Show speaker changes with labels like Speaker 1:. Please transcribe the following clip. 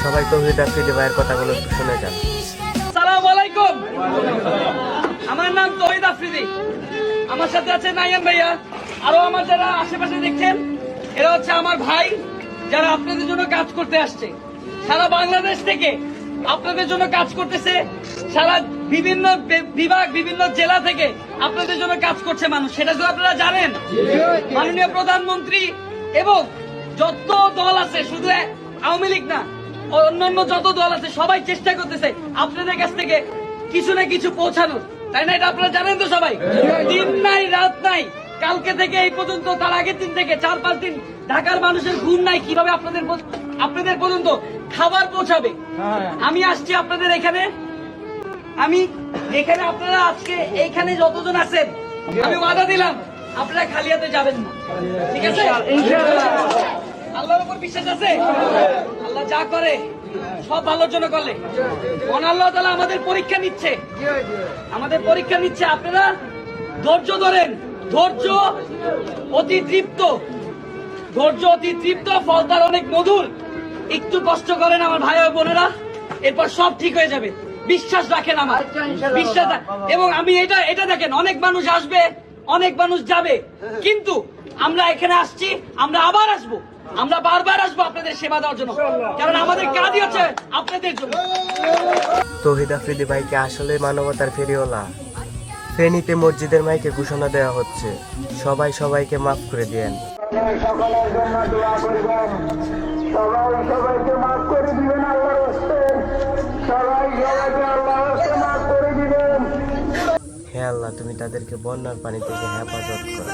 Speaker 1: সবাই তৌহিদ আফ্রিদি ভাইয়ের কথাগুলো একটু শুনে যান।
Speaker 2: আসসালামু আলাইকুম। আমার নাম তৌহিদ আফ্রিদি। আমার সাথে আছে নাইয়ান ভাইয়া, আরো আমার যারা আশেপাশে দেখছেন এরা হচ্ছে আমার ভাই, যারা আপনাদের জন্য কাজ করতে আসছে সারা বাংলাদেশ থেকে, আপনাদের জন্য কাজ করতেছে। সারা বিভিন্ন বিভাগ, বিভিন্ন জেলা থেকে আপনাদের জন্য কাজ করছে মানুষ, সেটা যদি আপনারা জানেন। মাননীয় প্রধানমন্ত্রী এবং যত দল আছে, শুধু আওয়ামী লীগ না, অন্যান্য যত দল আছে, সবাই চেষ্টা করতেছে আপনাদের কাছ থেকে কিছু না কিছু পৌঁছানোর, তাই না? এটা আপনারা জানেন তো সবাই। দিন নাই রাত নাই, কালকে থেকে এই পর্যন্ত, তার আগের দিন থেকে 4-5 দিন ঢাকার মানুষের ঘুম নাই, কিভাবে আপনাদের পর্যন্ত খাবার পৌঁছাবে। আমি আসছি আপনাদের এখানে, আপনারা আজকে এইখানে যতজন আছেন, আমি ওয়াদা দিলাম আপনারা খালি হাতে যাবেন না, ঠিক আছে? আল্লাহর উপর বিশ্বাস আছে? আল্লাহ যা করে সব ভালোর জন্য করলে। আল্লাহ তাআলা আমাদের পরীক্ষা নিচ্ছে, আপনারা ধৈর্য ধরেন। ধৈর্য অতি তৃপ্ত, ফল তার অনেক মধুর। একটু কষ্ট করেন আমার ভাই ও বোনেরা, এরপর সব ঠিক হয়ে যাবে। বিশ্বাস রাখেন আমার, এবং আমি এটা দেখেন, অনেক মানুষ আসবে, অনেক মানুষ যাবে, কিন্তু আমরা এখানে আসছি, আমরা আবার আসবো, আমরা বারবার আসবো আপনাদের সেবা দেওয়ার জন্য, কারণ আমাদের কাজই হচ্ছে আপনাদের জন্য।
Speaker 1: তৌহিদ আফ্রিদি ভাইকে আসলে মানবতার ফেরিওয়ালা। ফেনীতে মসজিদের মাইকে ঘোষণা দেওয়া হচ্ছে, সবাই সবাইকে মাফ করে দিয়েন।
Speaker 3: সকলের জন্য দোয়া করবেন, সবাই সবাইকে মাফ করে দিবেন আল্লাহর হস্তে, সবাই সবাইকে আল্লাহর হস্তে মাফ করে দিবেন।
Speaker 1: হে আল্লাহ, তুমি তাদেরকে বন্যার পানি থেকে হেফাজত করো।